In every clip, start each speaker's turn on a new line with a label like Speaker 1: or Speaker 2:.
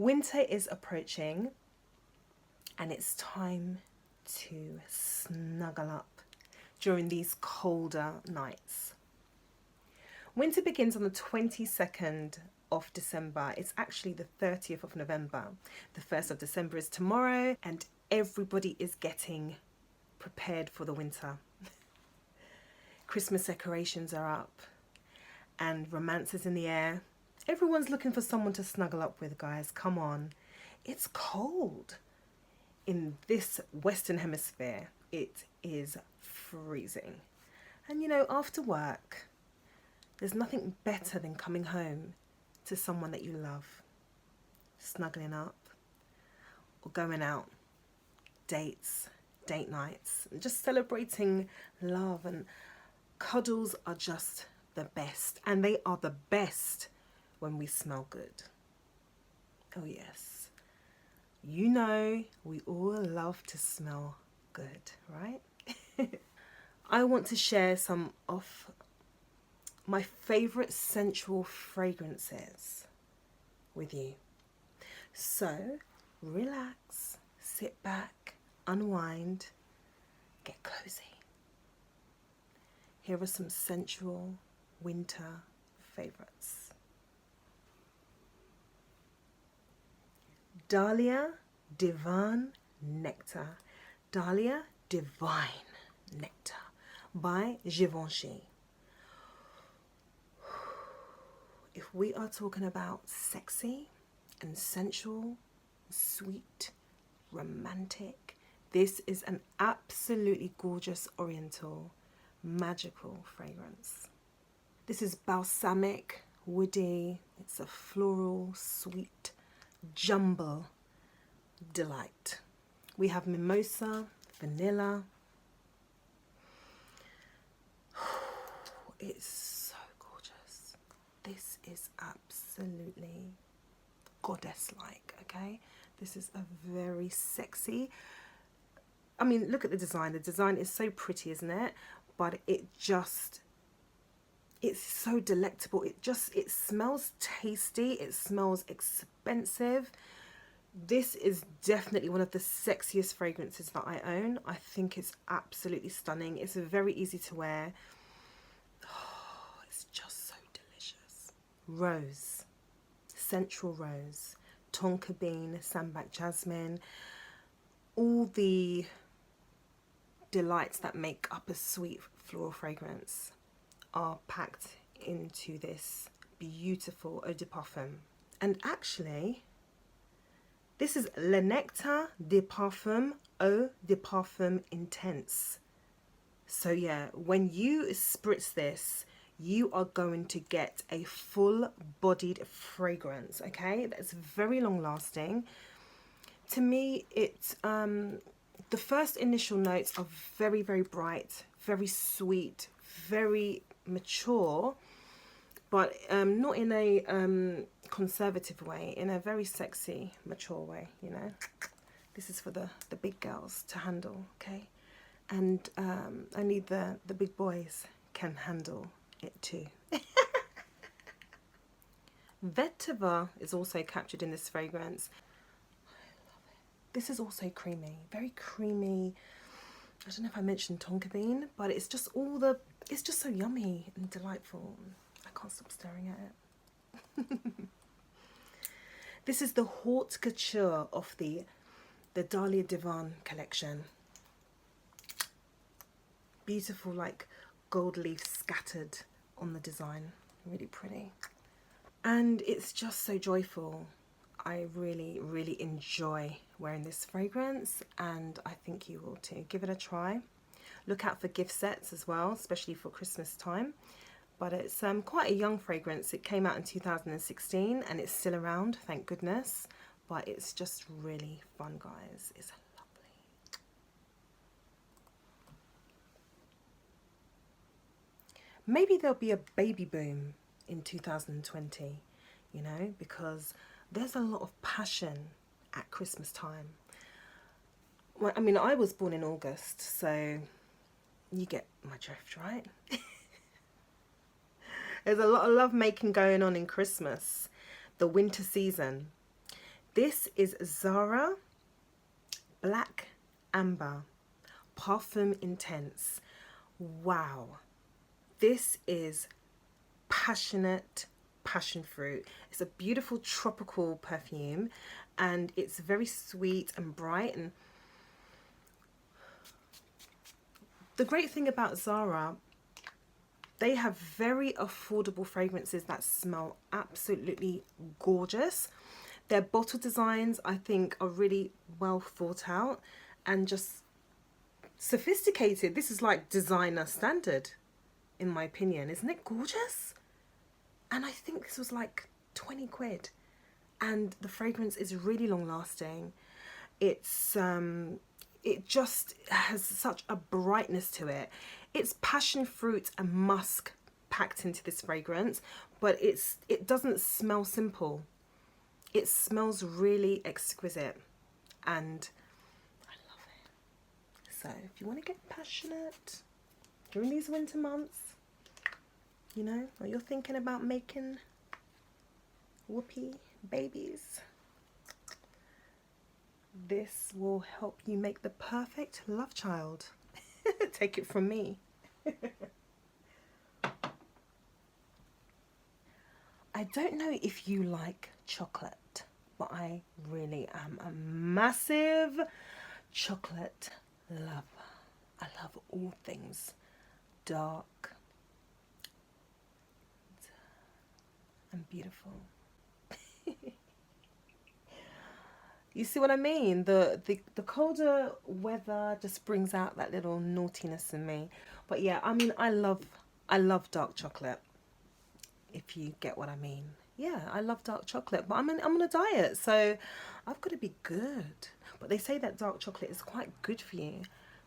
Speaker 1: Winter is approaching and it's time to snuggle up during these colder nights. Winter begins on the 22nd of December. It's actually the 30th of November. The 1st of December is tomorrow and everybody is getting prepared for the winter. Christmas decorations are up and romance is in the air. Everyone's looking for someone to snuggle up with, guys. Come on. It's cold. In this Western Hemisphere, it is freezing. And you know, after work, there's nothing better than coming home to someone that you love, snuggling up, or going out, dates, date nights, and just celebrating love. And cuddles are just the best, and they are the best when we smell good. Oh yes, you know we all love to smell good, right? I want to share some of my favorite sensual fragrances with you. So relax, sit back, unwind, get cozy. Here are some sensual winter favorites. Dahlia Divin Nectar. Dahlia Divin Nectar by Givenchy. If we are talking about sexy and sensual, sweet, romantic, this is an absolutely gorgeous Oriental, magical fragrance. This is balsamic, woody, it's a floral, sweet, jumble delight. We have mimosa, vanilla. It's so gorgeous. This is absolutely goddess-like, okay? This is a very sexy, I mean, look at the design. The design is so pretty, isn't it? But it's so delectable. It smells tasty. It smells expensive. This is definitely one of the sexiest fragrances that I own. I think it's absolutely stunning. It's very easy to wear. Oh, it's just so delicious. Rose, central rose, tonka bean, sambac jasmine, all the delights that make up a sweet floral fragrance are packed into this beautiful eau de parfum. And actually, this is Le Nectar de Parfum Eau de Parfum Intense. So yeah, when you spritz this, you are going to get a full-bodied fragrance, okay? That's very long-lasting. To me, it's the first initial notes are very, very bright, very sweet, very mature, but not in a conservative way, in a very sexy, mature way, you know. This is for the big girls to handle, okay? And only the big boys can handle it too. Vetiver is also captured in this fragrance. This is also creamy, very creamy. I don't know if I mentioned tonka bean, but it's just it's just so yummy and delightful. I can't stop staring at it. This is the haute couture of the Dahlia Divin collection. Beautiful, like gold leaf scattered on the design, really pretty. And it's just so joyful. I really, really enjoy wearing this fragrance, and I think you will too. Give it a try. Look out for gift sets as well, especially for Christmas time. But it's quite a young fragrance. It came out in 2016 and it's still around, thank goodness. But it's just really fun, guys. It's lovely. Maybe there'll be a baby boom in 2020, you know, because there's a lot of passion at Christmas time. Well, I mean, I was born in August, so you get my drift, right? There's a lot of love making going on in Christmas, the winter season. This is Zara Black Amber Parfum Intense. Wow, this is passionate passion fruit. It's a beautiful tropical perfume, and it's very sweet and bright. And the great thing about Zara, they have very affordable fragrances that smell absolutely gorgeous. Their bottle designs, I think, are really well thought out and just sophisticated. This is like designer standard, in my opinion. Isn't it gorgeous? And I think this was like 20 quid. And the fragrance is really long lasting. It's it just has such a brightness to it. It's passion fruit and musk packed into this fragrance, but it doesn't smell simple. It smells really exquisite, and I love it. So if you want to get passionate during these winter months, you know, or you're thinking about making whoopee babies, this will help you make the perfect love child. Take it from me. I don't know if you like chocolate, but I really am a massive chocolate lover. I love all things dark and beautiful. You see what I mean? The colder weather just brings out that little naughtiness in me. But yeah, I mean, I love dark chocolate, if you get what I mean. Yeah, I love dark chocolate, but I'm on a diet, so I've got to be good. But they say that dark chocolate is quite good for you.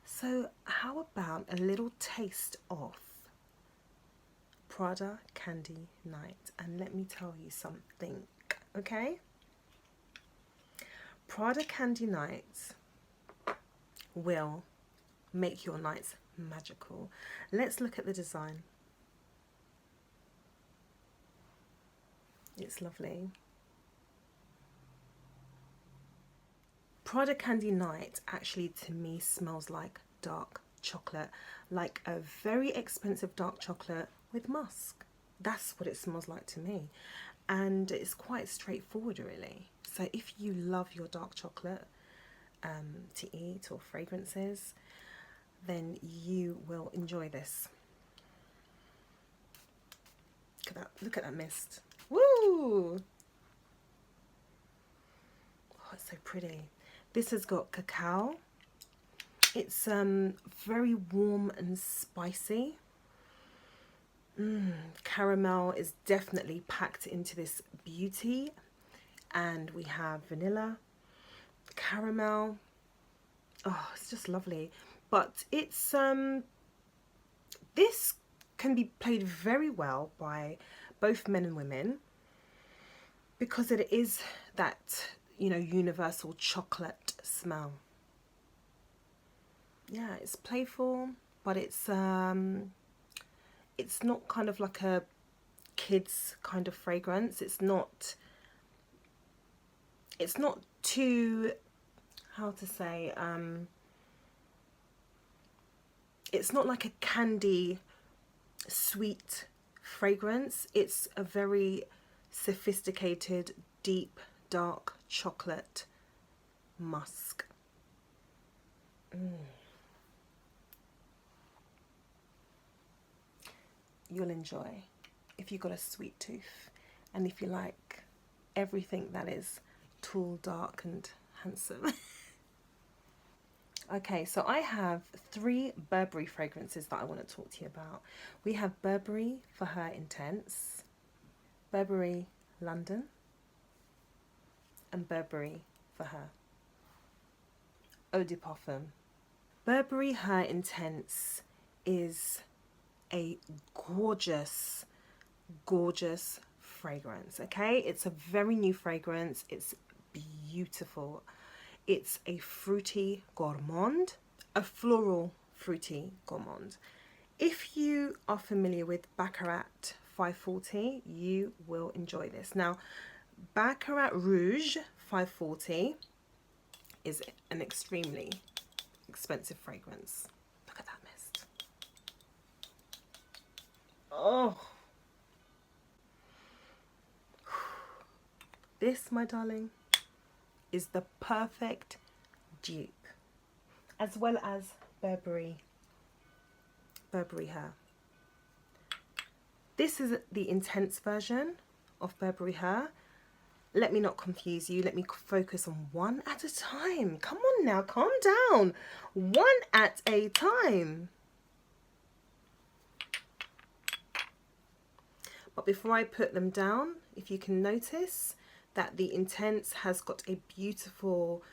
Speaker 1: So how about a little taste of Prada Candy Night? And let me tell you something, okay? Prada Candy Night will make your nights magical. Let's look at the design. It's lovely. Prada Candy Night actually to me smells like dark chocolate, like a very expensive dark chocolate with musk. That's what it smells like to me, and it's quite straightforward really. So if you love your dark chocolate to eat or fragrances, then you will enjoy this. Look at that mist. Woo! Oh, it's so pretty. This has got cacao. It's very warm and spicy. Caramel is definitely packed into this beauty. And we have vanilla, caramel. Oh, it's just lovely. But it's this can be played very well by both men and women, because it is that, you know, universal chocolate smell. Yeah, it's playful, but it's not kind of like a kid's kind of fragrance. It's not too, how to say, it's not like a candy sweet fragrance. It's a very sophisticated, deep, dark chocolate musk. You'll enjoy if you've got a sweet tooth, and if you like everything that is tall, dark and handsome. Okay, so I have 3 Burberry fragrances that I want to talk to you about. We have Burberry for Her Intense, Burberry London, and Burberry for Her Eau de Parfum. Burberry Her Intense is a gorgeous, gorgeous fragrance, okay? It's a very new fragrance. It's beautiful. It's a fruity gourmand, a floral fruity gourmand. If you are familiar with Baccarat 540, you will enjoy this. Now, Baccarat Rouge 540 is an extremely expensive fragrance. Look at that mist. Oh, this, my darling, is the perfect dupe, as well as Burberry Her. This is the intense version of Burberry Her. Let me not confuse you. Let me focus on one at a time. Come on now, calm down. One at a time. But before I put them down, if you can notice that the intense has got a beautiful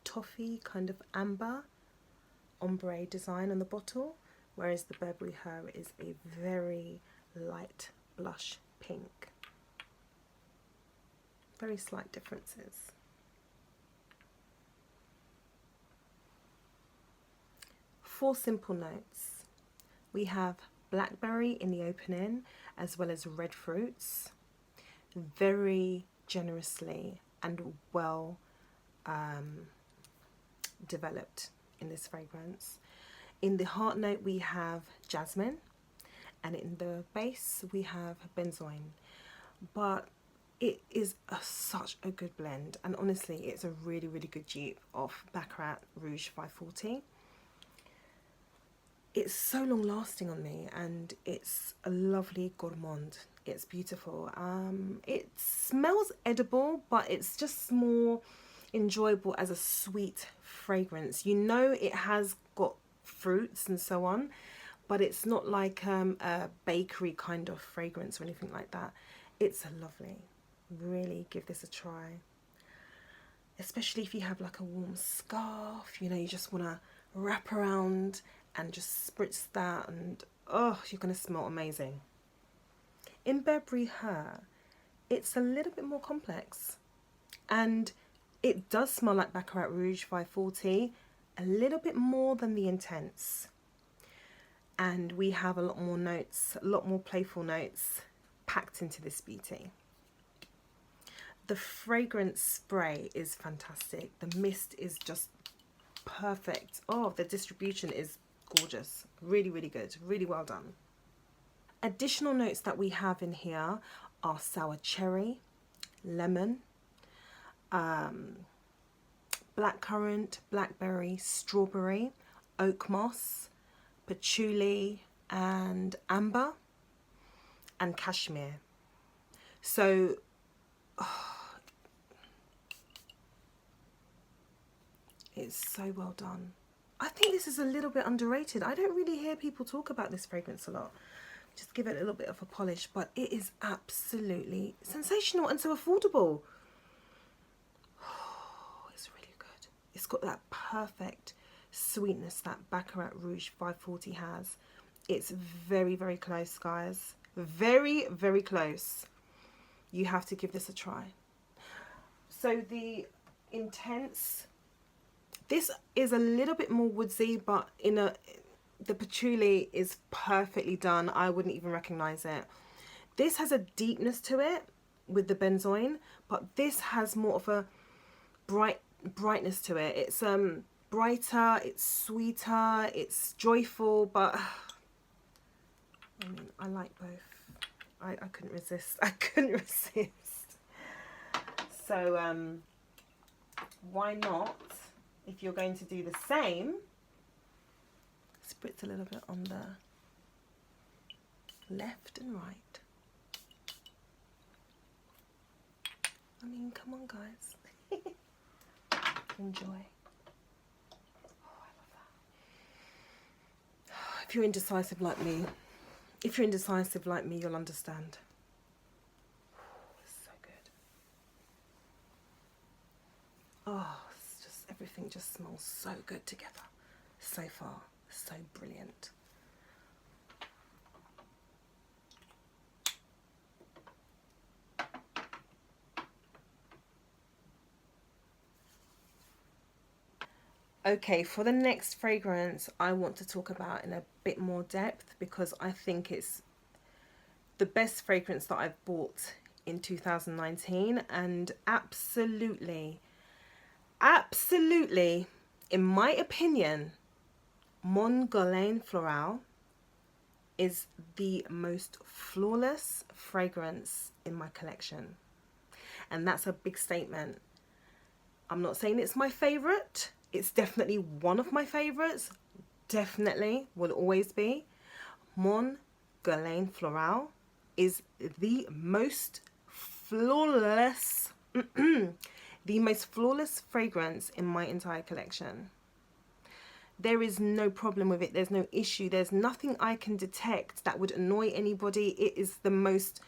Speaker 1: toffee kind of amber ombre design on the bottle, whereas the Burberry Her is a very light blush pink. Very slight differences. Four simple notes. We have blackberry in the opening, as well as red fruits, very generously and well developed in this fragrance. In the heart note we have jasmine, and in the base we have benzoin. But it is such a good blend, and honestly it's a really, really good dupe of Baccarat Rouge 540. It's so long lasting on me, and it's a lovely gourmand. It's beautiful. It smells edible, but it's just more enjoyable as a sweet fragrance. You know, it has got fruits and so on, but it's not like a bakery kind of fragrance or anything like that. It's a lovely. Really give this a try, especially if you have like a warm scarf, you know, you just want to wrap around and just spritz that, and oh, you're going to smell amazing. In Burberry Her, it's a little bit more complex, and it does smell like Baccarat Rouge 540, a little bit more than the intense. And we have a lot more notes, a lot more playful notes packed into this beauty. The fragrance spray is fantastic. The mist is just perfect. Oh, the distribution is gorgeous. Really, really good. Really well done. Additional notes that we have in here are sour cherry, lemon, blackcurrant, blackberry, strawberry, oak moss, patchouli, and amber, and cashmere. So it's so well done. I think this is a little bit underrated. I don't really hear people talk about this fragrance a lot. Just give it a little bit of a polish, but it is absolutely sensational and so affordable. Oh, it's really good. It's got that perfect sweetness that Baccarat Rouge 540 has. It's very, very close, guys. Very, very close. You have to give this a try. So the intense, this is a little bit more woodsy, but the patchouli is perfectly done. I wouldn't even recognize it. This has a deepness to it with the benzoin, but this has more of a brightness to it. It's brighter, it's sweeter, it's joyful, but I mean, I like both. I couldn't resist. I couldn't resist. So why not, if you're going to do the same, spritz a little bit on the left and right. I mean, come on, guys. Enjoy. Oh, I love that. If you're indecisive like me, you'll understand. It's so good. Oh, it's just, everything just smells so good together. So far, so brilliant. Okay, for the next fragrance, I want to talk about in a bit more depth, because I think it's the best fragrance that I've bought in 2019, and absolutely, in my opinion, Mon Guerlain Floral is the most flawless fragrance in my collection. And that's a big statement. I'm not saying it's my favorite. It's definitely one of my favorites. Definitely will always be. Mon Guerlain Floral is the most flawless, the most flawless fragrance in my entire collection. There is no problem with it. There's no issue. There's nothing I can detect that would annoy anybody. It is the most,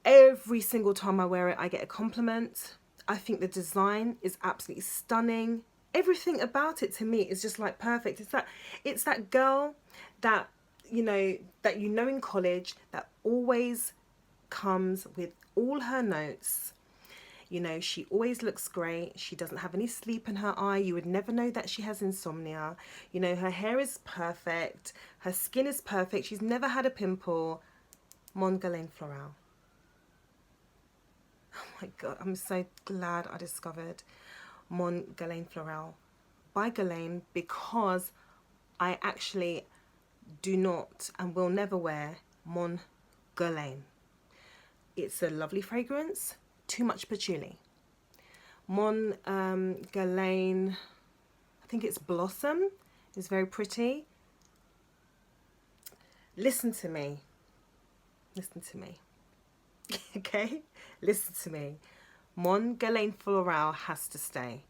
Speaker 1: every single time I wear it, I get a compliment. I think the design is absolutely stunning. Everything about it to me is just like perfect. It's that girl that you know in college that always comes with all her notes. You know, she always looks great. She doesn't have any sleep in her eye. You would never know that she has insomnia. You know, her hair is perfect. Her skin is perfect. She's never had a pimple. Mon Guerlain Floral. Oh my God, I'm so glad I discovered Mon Guerlain Floral by Guerlain, because I actually do not and will never wear Mon Guerlain. It's a lovely fragrance. Too much patchouli. Mon Guerlain, I think it's Blossom, is very pretty. Listen to me. Listen to me. Okay? Listen to me. Mon Guerlain Floral has to stay.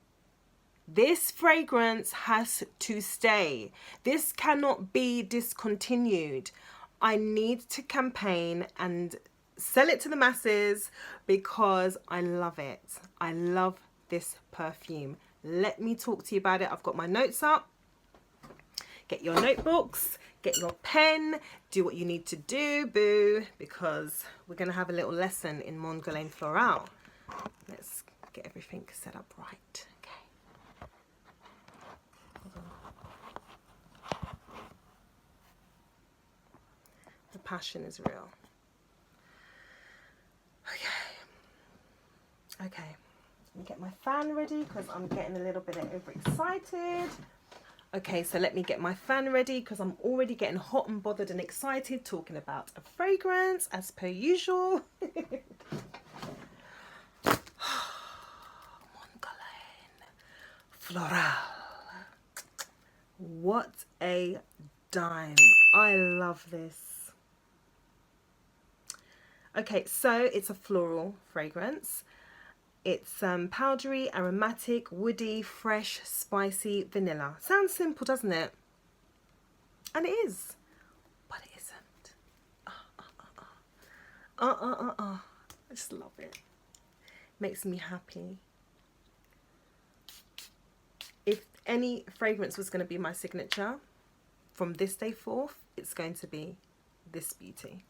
Speaker 1: This fragrance has to stay. This cannot be discontinued. I need to campaign and sell it to the masses because I love it. I love this perfume. Let me talk to you about it. I've got my notes up. Get your notebooks, get your pen, do what you need to do, boo, because we're going to have a little lesson in Mon Guerlain Floral. Let's get everything set up right. Okay. Hold on. The passion is real. Okay, let me get my fan ready because I'm getting a little bit overexcited. Okay, so let me get my fan ready because I'm already getting hot and bothered and excited talking about a fragrance as per usual. Mon Guerlain Floral. What a dime. I love this. Okay, so it's a floral fragrance. It's powdery, aromatic, woody, fresh, spicy, vanilla. Sounds simple, doesn't it? And it is, but it isn't. I just love it. Makes me happy. If any fragrance was going to be my signature from this day forth, it's going to be this beauty.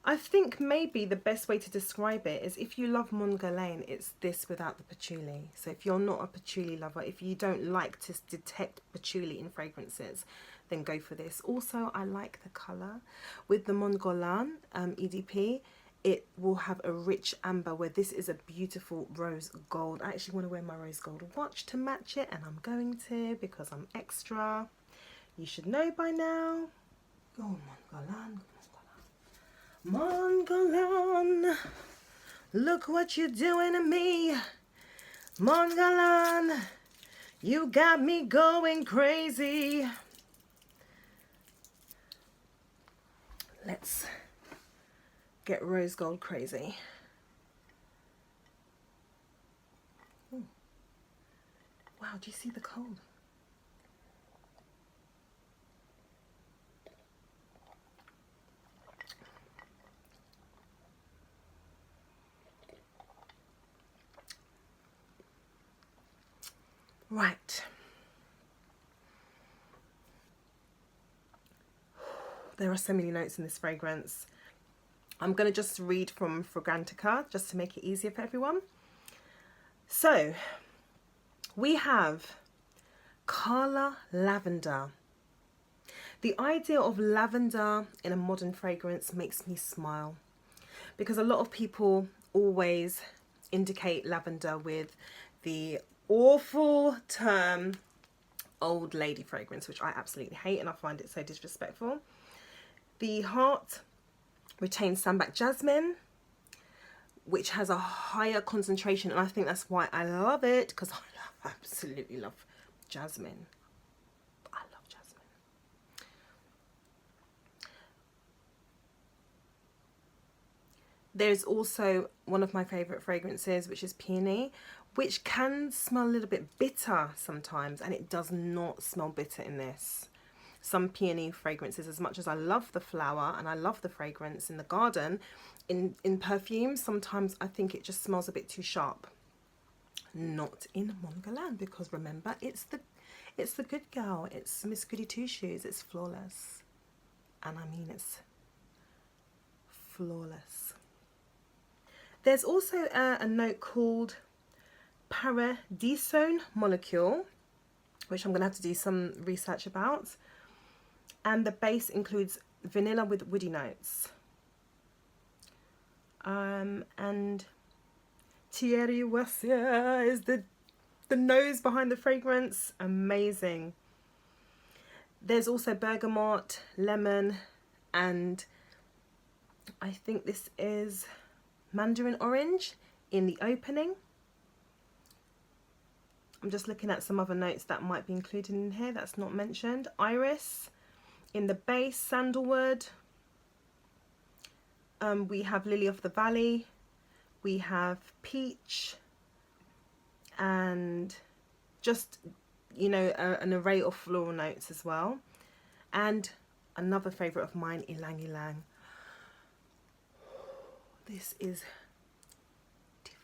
Speaker 1: I think maybe the best way to describe it is if you love Mon Guerlain, it's this without the patchouli. So if you're not a patchouli lover, if you don't like to detect patchouli in fragrances, then go for this. Also, I like the colour. With the Mon Guerlain EDP, it will have a rich amber, where this is a beautiful rose gold. I actually want to wear my rose gold watch to match it, and I'm going to because I'm extra. You should know by now. Oh, Mon Guerlain. Mon Guerlain, look what you're doing to me. Mon Guerlain, you got me going crazy. Let's get rose gold crazy. Ooh. Wow, do you see the cold? Right. There are so many notes in this fragrance. I'm going to just read from Fragrantica just to make it easier for everyone. So, we have Kala Lavender, The idea of lavender in a modern fragrance makes me smile, because a lot of people always indicate lavender with the awful term old lady fragrance, which I absolutely hate and I find it so disrespectful. The Heart retains sambac jasmine, which has a higher concentration, and I think that's why I love it, because I absolutely love jasmine. I love jasmine. There's also one of my favourite fragrances, which is Peony, which can smell a little bit bitter sometimes, and it does not smell bitter in this. Some peony fragrances, as much as I love the flower and I love the fragrance in the garden, in perfumes, sometimes I think it just smells a bit too sharp. Not in Mon Guerlain, because remember, it's the good girl, it's Miss Goody Two Shoes, it's flawless, and I mean it's flawless. There's also a note called Paradisone Molecule, which I'm going to have to do some research about. And the base includes vanilla with woody notes. And Thierry Wassier is the nose behind the fragrance. Amazing. There's also bergamot, lemon, and I think this is mandarin orange in the opening. I'm just looking at some other notes that might be included in here that's not mentioned. Iris in the base, sandalwood. We have Lily of the Valley. We have peach, and just, you know, an array of floral notes as well. And another favourite of mine, Ylang Ylang. This is divine.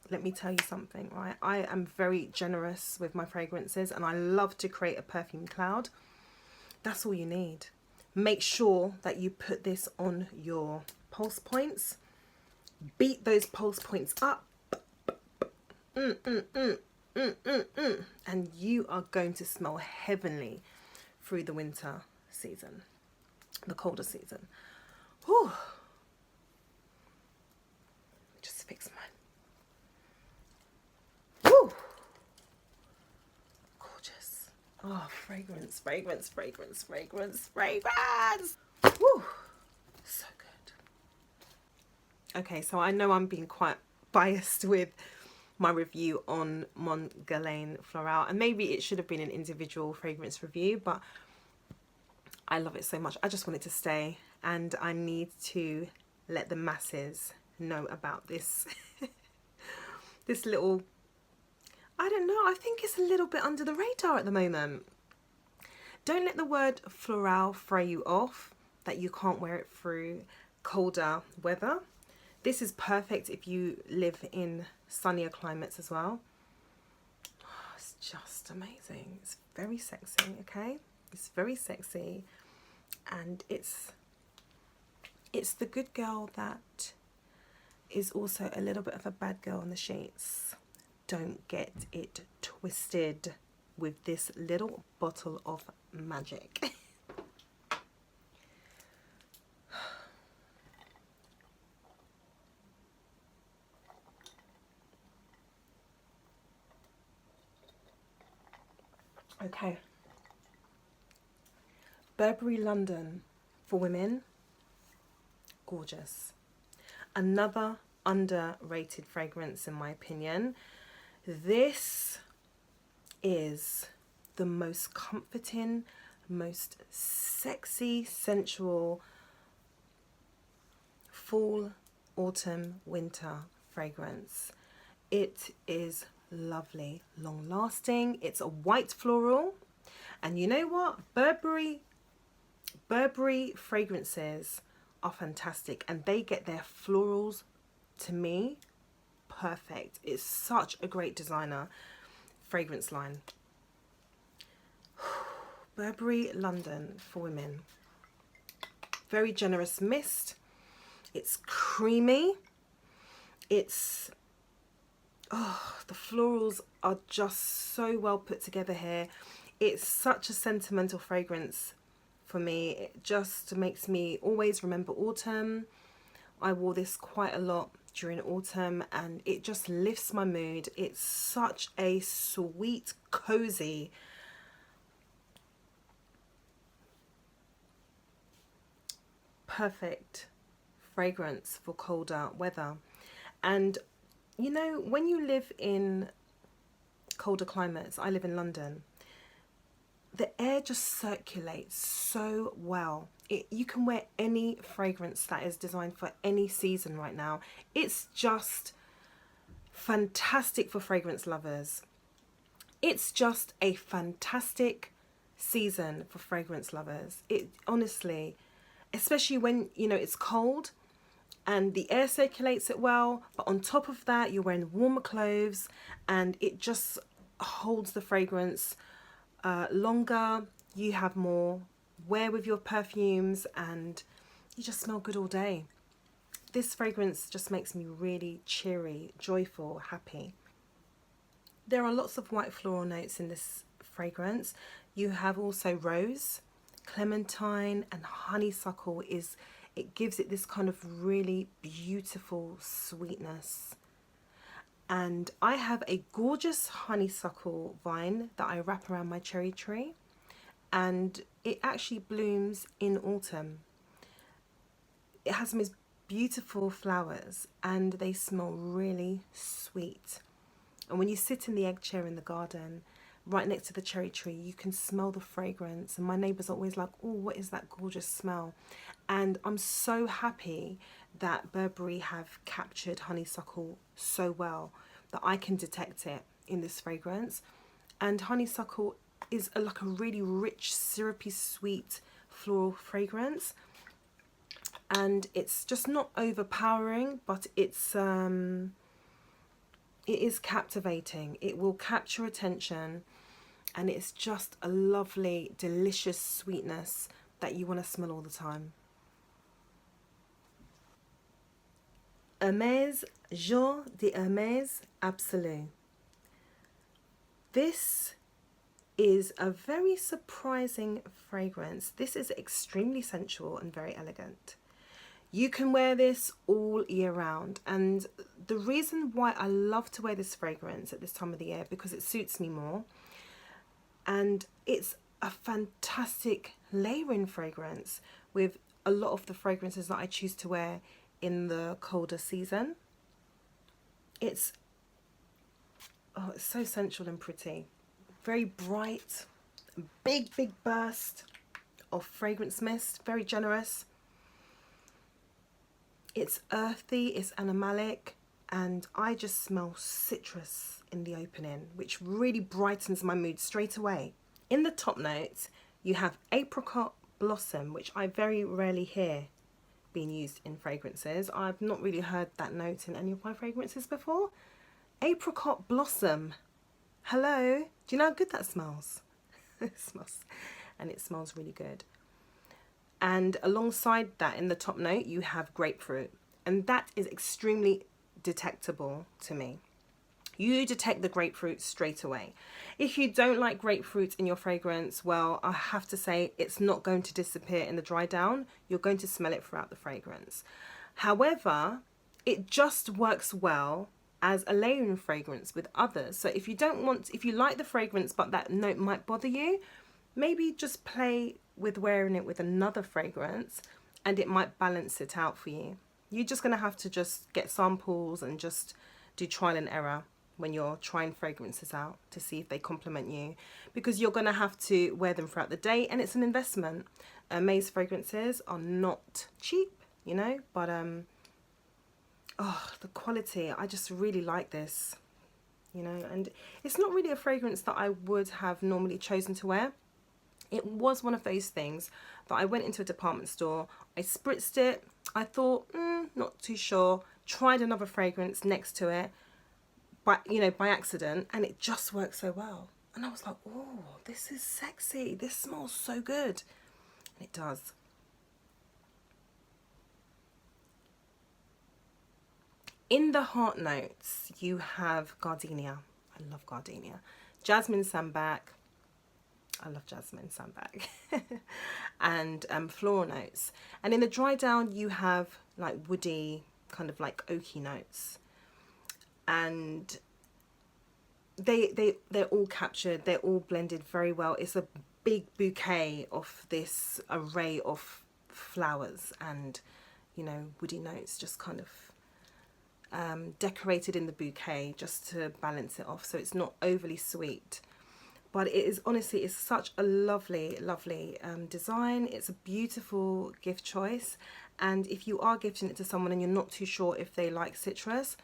Speaker 1: Let me tell you something, right? I am very generous with my fragrances, and I love to create a perfume cloud. That's all you need. Make sure that you put this on your pulse points. Beat those pulse points up. And you are going to smell heavenly through the winter season, the colder season. Whew. Just fix mine. Whew. Gorgeous. Oh, fragrance, fragrance, fragrance, fragrance, fragrance. Whew. So good. Okay, so I know I'm being quite biased with my review on Mon Guerlain Floral, and maybe it should have been an individual fragrance review, but I love it so much. I just want it to stay, and I need to let the masses know about this this little, I don't know, I think it's a little bit under the radar at the moment. Don't let the word floral throw you off, that you can't wear it through colder weather. This is perfect if you live in sunnier climates as well. Oh, it's just amazing. It's very sexy, okay? It's very sexy, and it's the good girl that is also a little bit of a bad girl on the sheets. Don't get it twisted with this little bottle of magic. Okay. Burberry London for women. Gorgeous. Another underrated fragrance in my opinion. This is the most comforting, most sexy, sensual fall, autumn, winter fragrance. It is lovely, long lasting. It's a white floral, and you know what, Burberry fragrances are fantastic, and they get their florals, to me, perfect. It's such a great designer fragrance line. Burberry London for women. Very generous mist. It's creamy. It's Oh, the florals are just so well put together here. It's such a sentimental fragrance for me. It just makes me always remember autumn. I wore this quite a lot during autumn and it just lifts my mood. It's such a sweet, cozy, perfect fragrance for colder weather. And you know, when you live in colder climates, I live in London, the air just circulates so well. You can wear any fragrance that is designed for any season right now. It's just fantastic for fragrance lovers. It's just a fantastic season for fragrance lovers. It honestly, especially when, you know, it's cold and the air circulates it well, but on top of that you're wearing warmer clothes and it just holds the fragrance longer. You have more wear with your perfumes and you just smell good all day. This fragrance just makes me really cheery, joyful, happy. There are lots of white floral notes in this fragrance. You have also rose, clementine and honeysuckle. It gives it this kind of really beautiful sweetness. And I have a gorgeous honeysuckle vine that I wrap around my cherry tree, and it actually blooms in autumn. It has these beautiful flowers and they smell really sweet. And when you sit in the egg chair in the garden right next to the cherry tree, you can smell the fragrance, and my neighbours are always like, oh, what is that gorgeous smell? And I'm so happy that Burberry have captured honeysuckle so well that I can detect it in this fragrance. And honeysuckle is like a really rich, syrupy, sweet floral fragrance, and it's just not overpowering, but it is captivating. It will capture attention, and it's just a lovely, delicious sweetness that you want to smell all the time. Hermes, JOUR de Hermes ABSOLU. This is a very surprising fragrance. This is extremely sensual and very elegant. You can wear this all year round, and the reason why I love to wear this fragrance at this time of the year, because it suits me more, and it's a fantastic layering fragrance with a lot of the fragrances that I choose to wear in the colder season. It's so sensual and pretty, very bright, big burst of fragrance mist, very generous. It's earthy, it's animalic, and I just smell citrus in the opening, which really brightens my mood straight away. In the top notes, you have apricot blossom, which I very rarely hear being used in fragrances. I've not really heard that note in any of my fragrances before. Apricot blossom. Hello. Do you know how good that smells? It smells really good. And alongside that, in the top note, you have grapefruit, and that is extremely detectable to me. You detect the grapefruit straight away. If you don't like grapefruit in your fragrance, well, I have to say it's not going to disappear in the dry down. You're going to smell it throughout the fragrance. However, it just works well as a layering fragrance with others. So if you like the fragrance but that note might bother you, maybe just play with wearing it with another fragrance and it might balance it out for you. You're just going to have to just get samples and just do trial and error when you're trying fragrances out to see if they complement you, because you're going to have to wear them throughout the day, and it's an investment. Hermes fragrances are not cheap, you know, but the quality, I just really like this, you know. And it's not really a fragrance that I would have normally chosen to wear. It was one of those things that I went into a department store, I spritzed it, I thought, not too sure, tried another fragrance next to it, but by accident, and it just worked so well. And I was like, oh, this is sexy, this smells so good. And it does. In the heart notes, you have gardenia. I love gardenia. Jasmine sambac. I love jasmine sambac. And floral notes. And in the dry down, you have like woody, kind of like oaky notes. And they're all captured. They're all blended very well. It's a big bouquet of this array of flowers and, you know, woody notes just kind of decorated in the bouquet just to balance it off, so it's not overly sweet. But it is, honestly, it's such a lovely design. It's a beautiful gift choice, and if you are gifting it to someone and you're not too sure if they like citrus,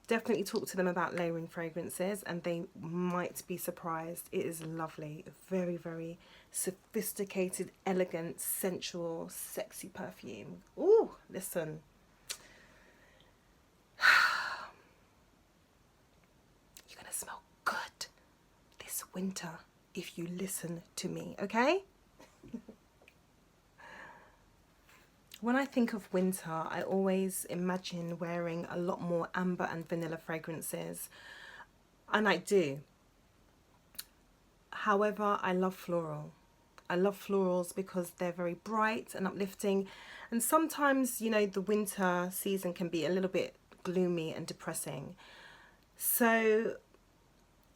Speaker 1: definitely talk to them about layering fragrances and they might be surprised. It is lovely, very, very sophisticated, elegant, sensual, sexy perfume. Ooh, listen. You're gonna smell good this winter if you listen to me, okay? When I think of winter, I always imagine wearing a lot more amber and vanilla fragrances, and I do. However, I love floral. I love florals because they're very bright and uplifting, and sometimes, you know, the winter season can be a little bit gloomy and depressing. So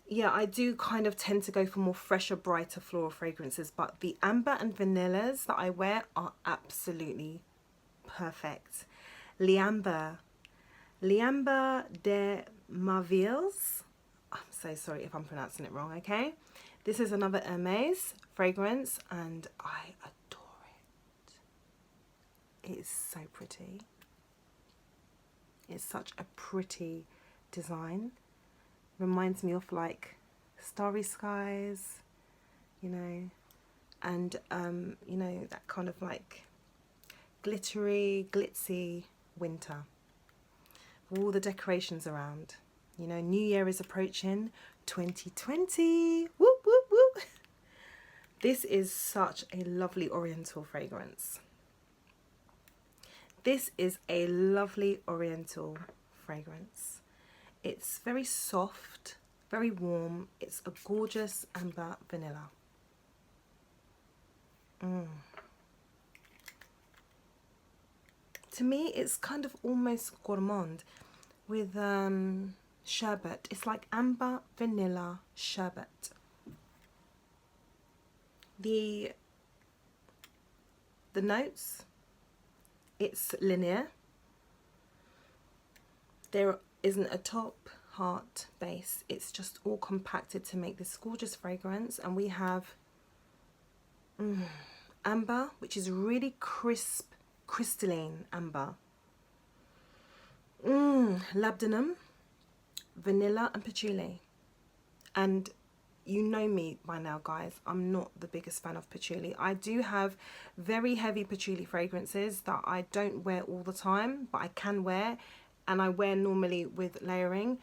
Speaker 1: yeah, I do kind of tend to go for more fresher, brighter floral fragrances, but the amber and vanillas that I wear are absolutely perfect. L'Amber de Merveilles. I'm so sorry if I'm pronouncing it wrong, okay? This is another Hermes fragrance and I adore it. It is so pretty. It's such a pretty design. Reminds me of like starry skies, you know, and you know, that kind of like glittery, glitzy winter. All the decorations around. You know, New Year is approaching, 2020. Whoop, whoop, whoop. This is such a lovely Oriental fragrance. This is a lovely Oriental fragrance. It's very soft, very warm. It's a gorgeous amber vanilla. To me, it's kind of almost gourmand with sherbet. It's like amber vanilla sherbet. The notes, it's linear. There isn't a top, heart, base. It's just all compacted to make this gorgeous fragrance. And we have amber, which is really crisp, crystalline amber. Labdanum, vanilla and patchouli. And you know me by now, guys, I'm not the biggest fan of patchouli. I do have very heavy patchouli fragrances that I don't wear all the time, but I can wear, and I wear normally with layering.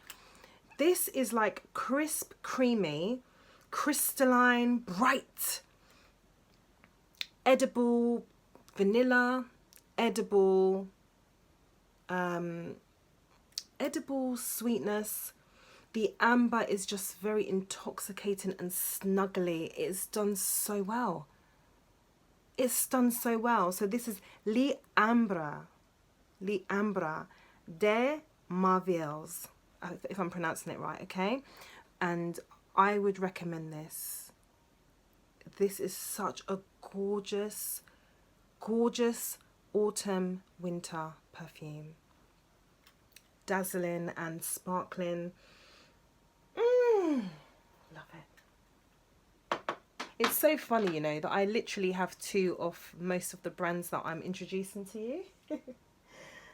Speaker 1: This is like crisp, creamy, crystalline, bright, edible vanilla, edible sweetness. The amber is just very intoxicating and snuggly. It's done so well. It's done so well. So this is L'Ambre de Merveilles, if I'm pronouncing it right, okay? And I would recommend this. This is such a gorgeous, gorgeous autumn winter perfume. Dazzling and sparkling. Love it. It's so funny, you know, that I literally have two of most of the brands that I'm introducing to you.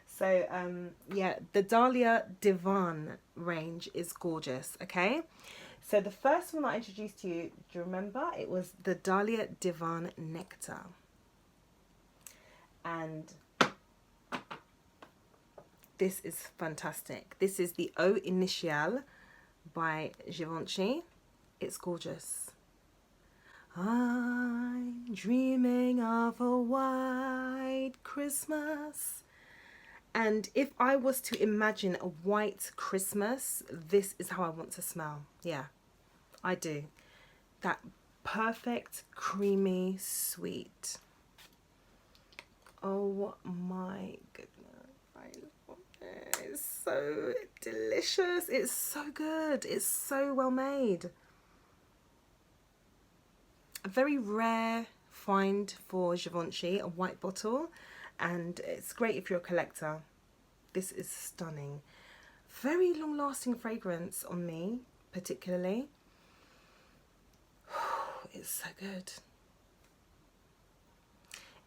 Speaker 1: So yeah, the Dahlia Divin range is gorgeous, okay? So the first one that I introduced to you, do you remember? It was the Dahlia Divin Nectar. And this is fantastic. This is the INITIALE by Givenchy. It's gorgeous. I'm dreaming of a white Christmas And if I was to imagine a white Christmas, this is how I want to smell. Yeah, I do. That perfect, creamy, sweet. Oh my goodness. I love it. It's so delicious. It's so good. It's so well made. A very rare find for Givenchy, a white bottle, and it's great if you're a collector. This is stunning. Very long lasting fragrance on me, particularly. It's so good.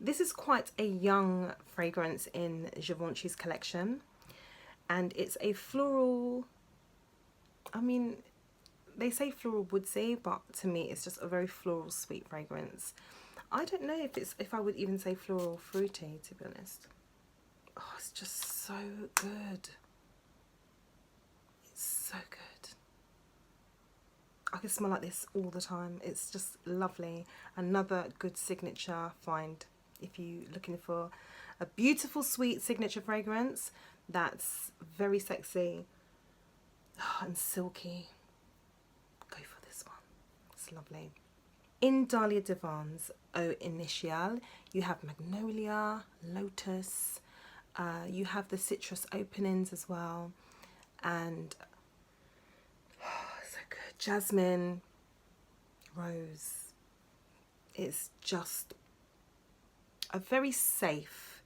Speaker 1: This is quite a young fragrance in Givenchy's collection, and it's a floral, I mean, they say floral woodsy, but to me it's just a very floral sweet fragrance. I don't know if I would even say floral fruity, to be honest. Oh, it's just so good. It's so good. I can smell like this all the time. It's just lovely. Another good signature find if you're looking for a beautiful sweet signature fragrance that's very sexy and silky. Go for this one. It's lovely. In Dahlia Divin's Eau Initiale, you have magnolia, lotus, you have the citrus openings as well, and so good, jasmine, rose. It's just a very safe,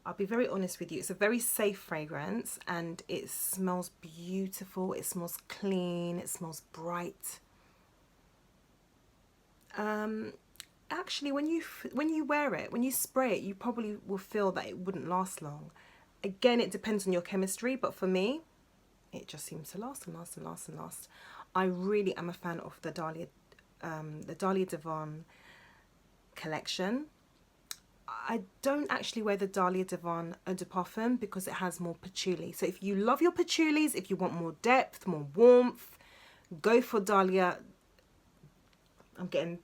Speaker 1: I'll be very honest with you, it's a very safe fragrance, and it smells beautiful, it smells clean, it smells bright. Actually, when you wear it, when you spray it, you probably will feel that it wouldn't last long. Again, it depends on your chemistry, but for me, it just seems to last and last and last and last. I really am a fan of the Dahlia Divin collection. I don't actually wear the Dahlia Divin Eau de Parfum because it has more patchouli. So if you love your patchoulis, if you want more depth, more warmth, go for Dahlia. I'm getting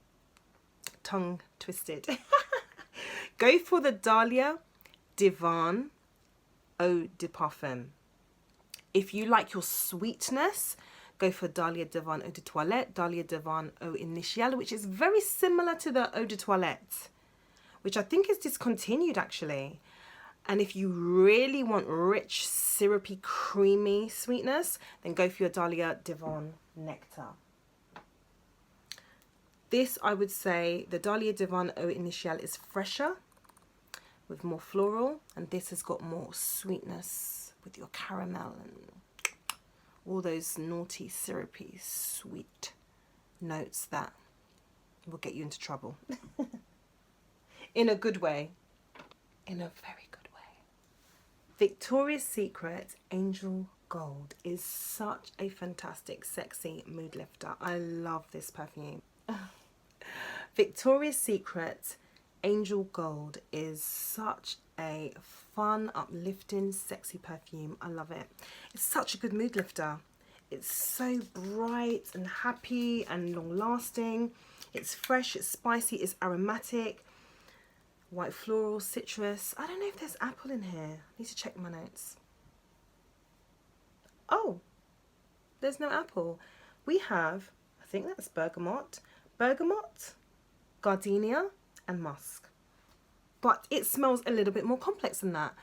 Speaker 1: tongue twisted. Go for the Dahlia Divin Eau de Parfum. If you like your sweetness, go for Dahlia Divin Eau de Toilette, Dahlia Divin Eau Initiale, which is very similar to the Eau de Toilette, which I think is discontinued actually. And if you really want rich, syrupy, creamy sweetness, then go for your Dahlia Divin Nectar. This, I would say, the Dahlia Divin Eau Initiale is fresher with more floral, and this has got more sweetness with your caramel and all those naughty, syrupy, sweet notes that will get you into trouble. In a good way. In a very good way. Victoria's Secret Angel Gold is such a fantastic, sexy mood lifter. I love this perfume. Victoria's Secret Angel Gold is such a fun, uplifting, sexy perfume. I love it. It's such a good mood lifter. It's so bright and happy and long lasting. It's fresh, it's spicy, it's aromatic. White floral, citrus. I don't know if there's apple in here. I need to check my notes. Oh, there's no apple. We have, I think that's bergamot, gardenia, and musk. But it smells a little bit more complex than that.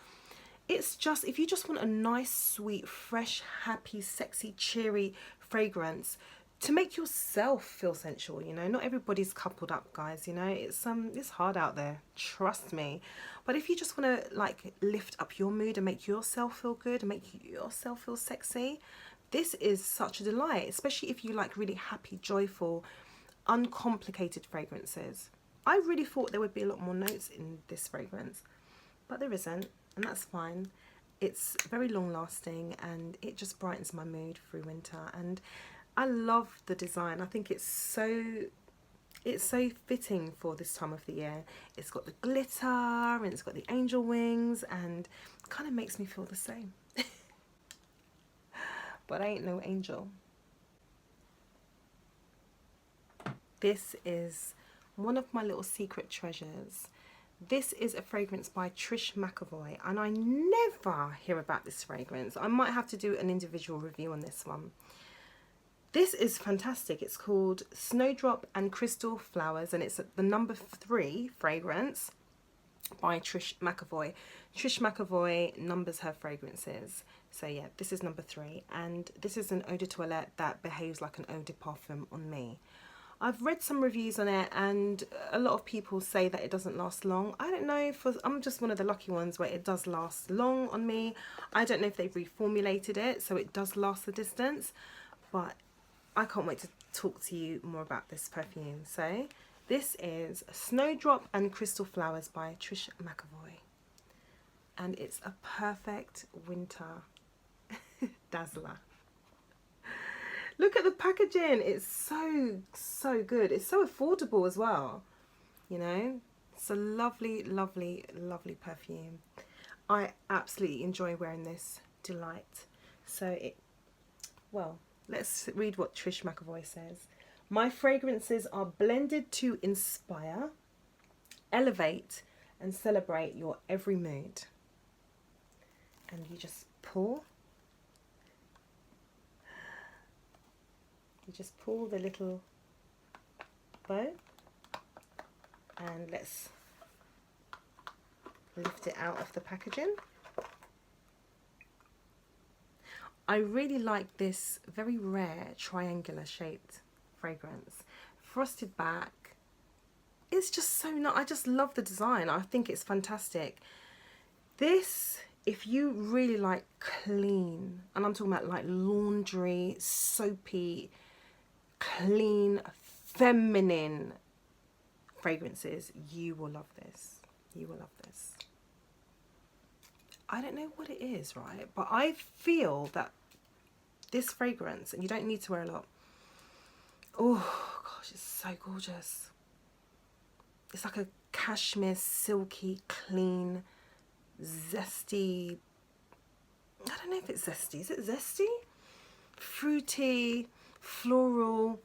Speaker 1: It's just, if you just want a nice, sweet, fresh, happy, sexy, cheery fragrance to make yourself feel sensual, you know. Not everybody's coupled up, guys, you know. It's hard out there, trust me. But if you just want to like lift up your mood and make yourself feel good and make yourself feel sexy, this is such a delight, especially if you like really happy, joyful, uncomplicated fragrances. I really thought there would be a lot more notes in this fragrance, but there isn't, and that's fine. It's very long lasting and it just brightens my mood through winter, and I love the design. I think it's so fitting for this time of the year. It's got the glitter and it's got the angel wings, and kind of makes me feel the same. But I ain't no angel. This is one of my little secret treasures. This is a fragrance by Trish McEvoy, and I never hear about this fragrance. I might have to do an individual review on this one. This is fantastic. It's called Snowdrop and Crystal Flowers, and it's the number 3 fragrance by Trish McEvoy. Trish McEvoy numbers her fragrances. So yeah, this is number 3, and this is an eau de toilette that behaves like an eau de parfum on me. I've read some reviews on it, and a lot of people say that it doesn't last long. I don't know, I'm just one of the lucky ones where it does last long on me. I don't know if they've reformulated it so it does last the distance, but I can't wait to talk to you more about this perfume. So this is Snowdrop and Crystal Flowers by Trish McEvoy, and it's a perfect winter dazzler. Look at the packaging. It's so good. It's so affordable as well. You know, it's a lovely, lovely, lovely perfume. I absolutely enjoy wearing this delight. So well, let's read what Trish McEvoy says. My fragrances are blended to inspire, elevate, and celebrate your every mood. And you just pour. You just pull the little bow, and let's lift it out of the packaging. I really like this very rare triangular shaped fragrance. Frosted back. It's just so nice. I just love the design. I think it's fantastic. This, if you really like clean, and I'm talking about like laundry, soapy, clean, feminine fragrances, you will love this. You will love this. I don't know what it is, right? But I feel that this fragrance, and you don't need to wear a lot. Oh gosh, it's so gorgeous. It's like a cashmere, silky, clean, zesty. I don't know if it's zesty. Is it zesty? Fruity, floral,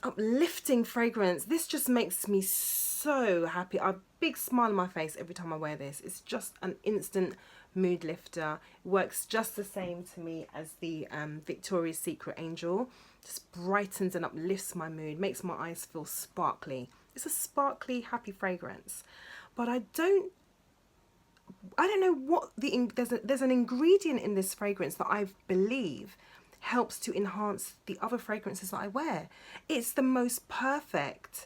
Speaker 1: uplifting fragrance. This just makes me so happy. I have a big smile on my face every time I wear this. It's just an instant mood lifter. It works just the same to me as the Victoria's Secret Angel. Just brightens and uplifts my mood, makes my eyes feel sparkly. It's a sparkly, happy fragrance. But I don't know what there's an ingredient in this fragrance that I believe helps to enhance the other fragrances that I wear. It's the most perfect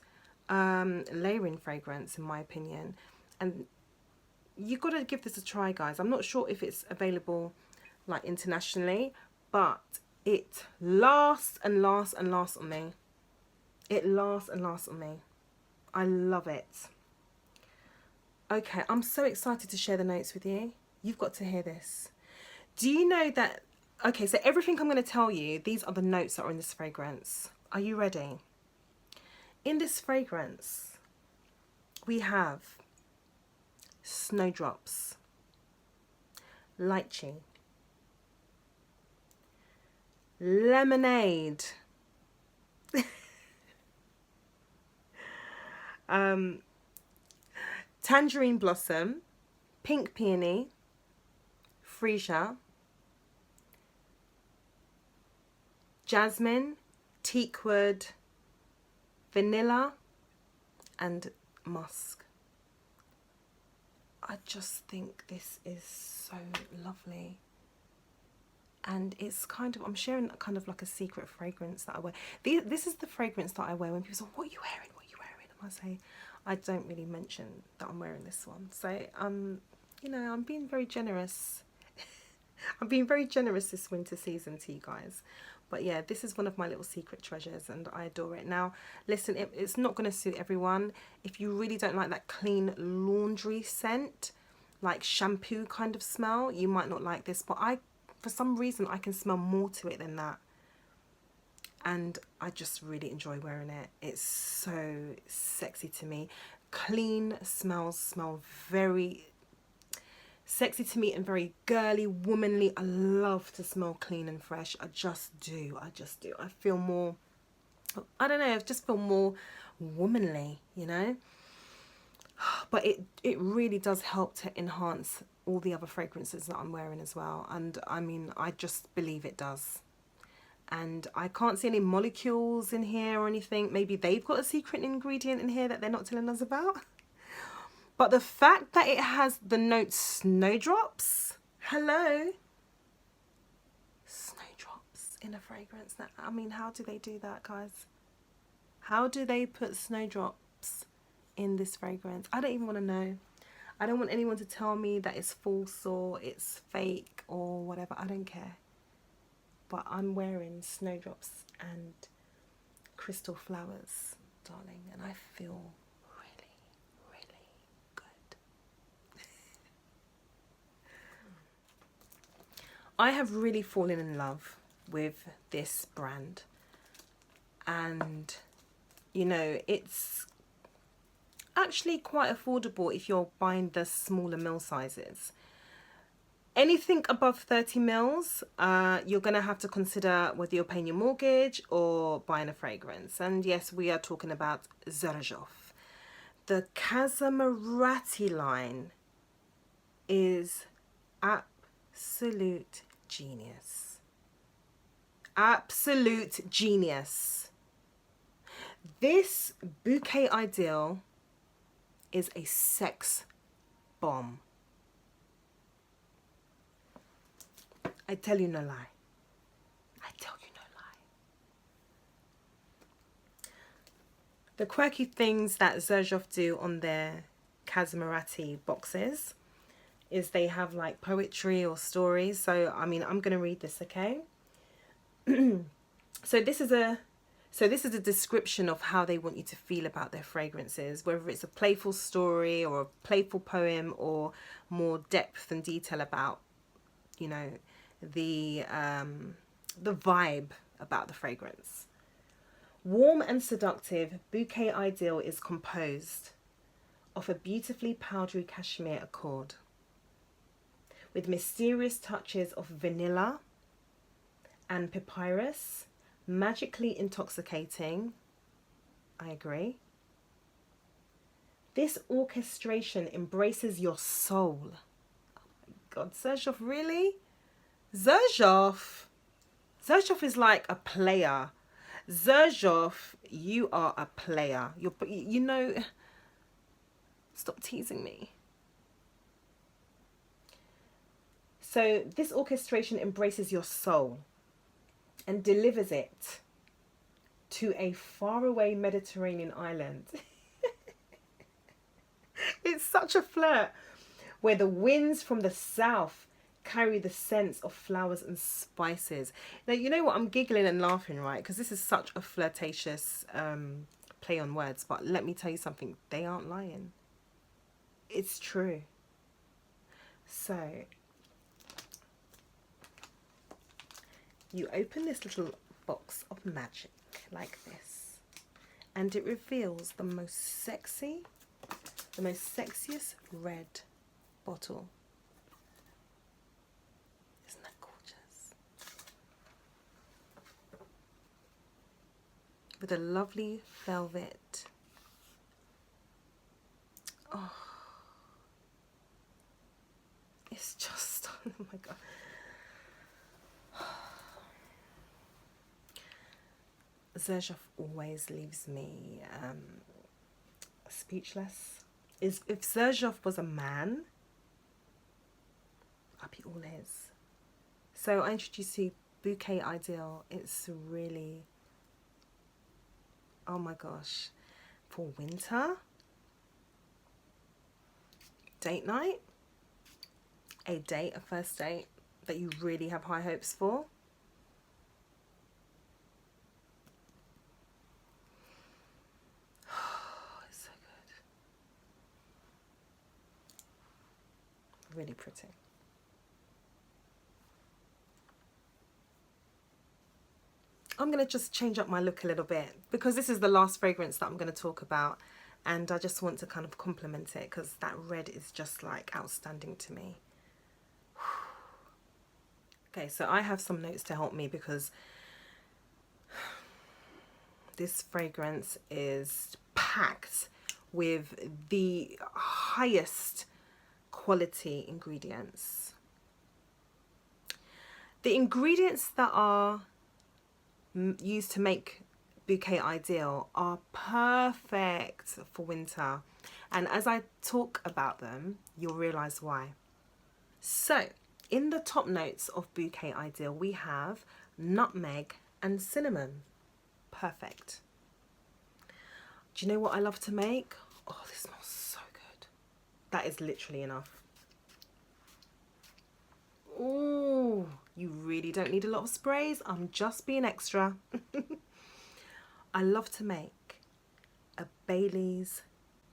Speaker 1: layering fragrance in my opinion, and you've got to give this a try, guys. I'm not sure if it's available like internationally, but it lasts and lasts and lasts on me. It lasts and lasts on me. I love it. Okay, I'm so excited to share the notes with you. You've got to hear this. Do you know that, okay, so everything I'm going to tell you, these are the notes that are in this fragrance. Are you ready? In this fragrance, we have snowdrops, lychee, lemonade, tangerine blossom, pink peony, freesia, jasmine, teakwood, vanilla, and musk. I just think this is so lovely. And it's kind of, I'm sharing kind of like a secret fragrance that I wear. This is the fragrance that I wear when people say, what are you wearing? What are you wearing? And I say, I don't really mention that I'm wearing this one. So, you know, I'm being very generous. I'm being very generous this winter season to you guys. But yeah, this is one of my little secret treasures and I adore it. Now, listen, it's not going to suit everyone. If you really don't like that clean laundry scent, like shampoo kind of smell, you might not like this. But for some reason, I can smell more to it than that. And I just really enjoy wearing it. It's so sexy to me. Clean smells smell very sexy to me and very girly, womanly. I love to smell clean and fresh. I just do. I feel more, I don't know, I just feel more womanly, you know. But it really does help to enhance all the other fragrances that I'm wearing as well. And I mean, I just believe it does. And I can't see any molecules in here or anything. Maybe they've got a secret ingredient in here that they're not telling us about. But the fact that it has the note snowdrops, hello, snowdrops in a fragrance. Now, I mean, how do they do that, guys? How do they put snowdrops in this fragrance? I don't even want to know. I don't want anyone to tell me that it's false or it's fake or whatever. I don't care. But I'm wearing snowdrops and crystal flowers, darling, and I feel really, really good. I have really fallen in love with this brand, and you know, it's actually quite affordable if you're buying the smaller mil sizes. Anything above 30 mils, you're going to have to consider whether you're paying your mortgage or buying a fragrance. And yes, we are talking about Xerjoff. The CASAMORATI line is absolute genius. Absolute genius. This Bouquet Ideale is a sex bomb. I tell you no lie. I tell you no lie. The quirky things that Xerjoff do on their CASAMORATI boxes is they have like poetry or stories. So, I mean, I'm going to read this, okay? So this is a description of how they want you to feel about their fragrances, whether it's a playful story or a playful poem or more depth and detail about, you know, the vibe about the fragrance. Warm and seductive, Bouquet Ideale is composed of a beautifully powdery cashmere accord with mysterious touches of vanilla and papyrus, magically intoxicating. I agree. This orchestration embraces your soul. Oh my God, Xerjoff, really? Xerjoff is like a player. Xerjoff, you are a player. You know, stop teasing me. So this orchestration embraces your soul and delivers it to a faraway Mediterranean island. It's such a flirt, where the winds from the south carry the scents of flowers and spices. Now, you know what? I'm giggling and laughing, right? Because this is such a flirtatious play on words. But let me tell you something. They aren't lying. It's true. So, you open this little box of magic like this. And it reveals the most sexiest red bottle. Isn't that gorgeous? With a lovely velvet. Oh, it's just, oh my God. Xerjoff always leaves me speechless. If Xerjoff was a man, I'd be all his. So I introduced you Bouquet Ideale. It's really, oh my gosh, for winter, date night, a first date that you really have high hopes for. It's so good. Really pretty. I'm going to just change up my look a little bit because this is the last fragrance that I'm going to talk about, and I just want to kind of compliment it because that red is just like outstanding to me. Okay, so I have some notes to help me because this fragrance is packed with the highest quality ingredients. The ingredients that are used to make Bouquet Ideale are perfect for winter, and as I talk about them you'll realize why. So in the top notes of Bouquet Ideale we have nutmeg and cinnamon. Perfect. Do you know what I love to make? Oh, this smells so good. That is literally enough. Oh, you really don't need a lot of sprays. I'm just being extra. I love to make a Bailey's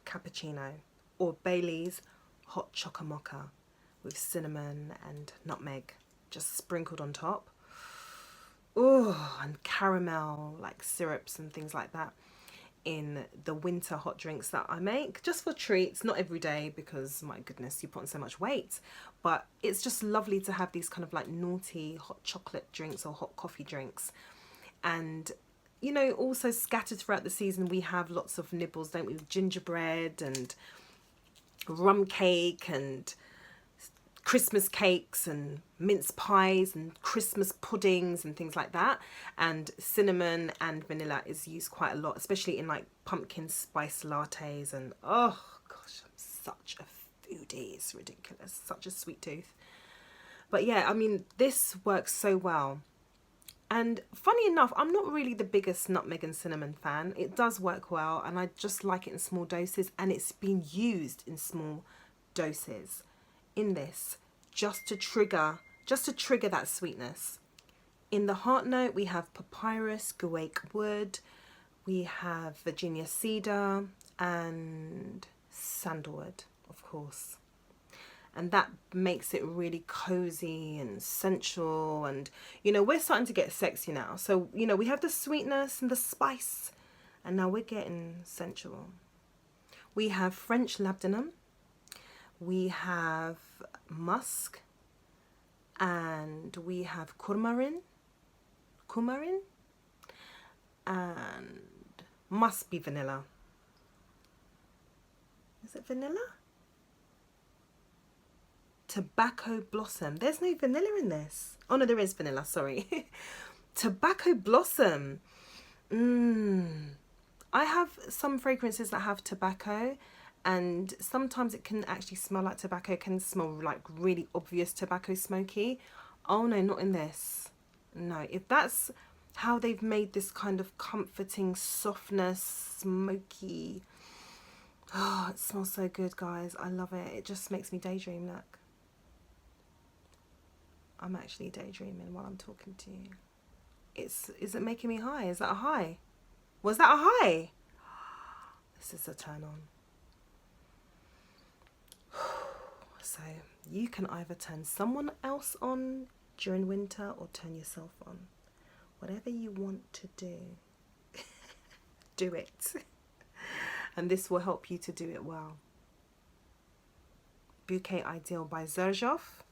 Speaker 1: cappuccino or Bailey's hot chocolate mocha with cinnamon and nutmeg just sprinkled on top. Oh, and caramel like syrups and things like that in the winter hot drinks that I make, just for treats, not every day because my goodness, you put on so much weight. But it's just lovely to have these kind of like naughty hot chocolate drinks or hot coffee drinks. And you know, also scattered throughout the season we have lots of nibbles, don't we, with gingerbread and rum cake and Christmas cakes and mince pies and Christmas puddings and things like that. And cinnamon and vanilla is used quite a lot, especially in like pumpkin spice lattes. And oh gosh, I'm such a foodie, it's ridiculous, such a sweet tooth. But yeah, I mean, this works so well. And funny enough, I'm not really the biggest nutmeg and cinnamon fan. It does work well and I just like it in small doses, and it's been used in small doses in this just to trigger that sweetness. In the heart note we have papyrus, guaiac wood, we have Virginia cedar and sandalwood, of course. And that makes it really cozy and sensual. And, you know, we're starting to get sexy now. So, you know, we have the sweetness and the spice. And now we're getting sensual. We have French labdanum. We have musk. And we have coumarin. And must be vanilla. Is it vanilla? Tobacco blossom. There's no vanilla in this. Oh no, there is vanilla, sorry. Tobacco blossom. I have some fragrances that have tobacco, and sometimes it can actually smell like tobacco. It can smell like really obvious tobacco smoky. Oh no, not in this. No, if that's how they've made this kind of comforting softness, smoky. Oh, it smells so good, guys. I love it. It just makes me daydream, look. I'm actually daydreaming while I'm talking to you. Is it making me high? Is that a high? Was that a high? This is a turn on. So you can either turn someone else on during winter or turn yourself on. Whatever you want to do, do it. And this will help you to do it well. Bouquet Ideale by Xerjoff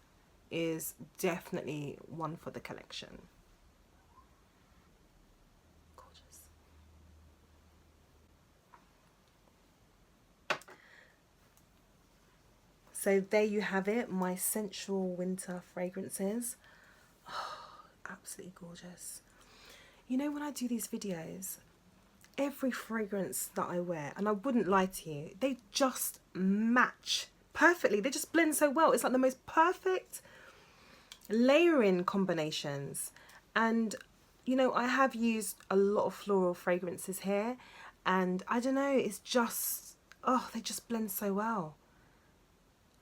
Speaker 1: is definitely one for the collection. Gorgeous. So there you have it, my sensual winter fragrances. Oh, absolutely gorgeous. You know, when I do these videos, every fragrance that I wear, and I wouldn't lie to you, they just match perfectly. They just blend so well. It's like the most perfect layering combinations. And you know, I have used a lot of floral fragrances here, and I don't know, it's just, oh, they just blend so well.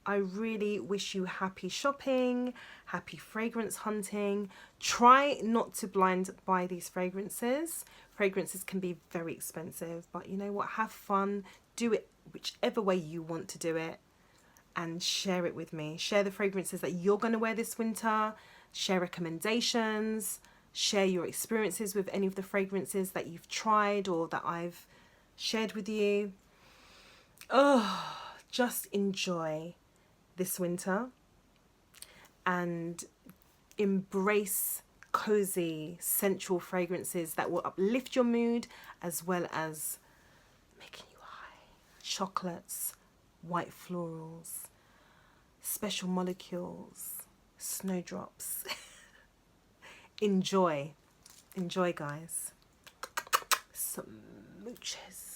Speaker 1: I really wish you happy shopping, happy fragrance hunting. Try not to blind buy these fragrances. Fragrances can be very expensive, but you know what, have fun, do it whichever way you want to do it, and share it with me. Share the fragrances that you're going to wear this winter, share recommendations, share your experiences with any of the fragrances that you've tried or that I've shared with you. Oh, just enjoy this winter and embrace cozy, sensual fragrances that will uplift your mood as well as making you high. chocolates, white florals, special molecules, snowdrops. Enjoy. Enjoy, guys. Smooches.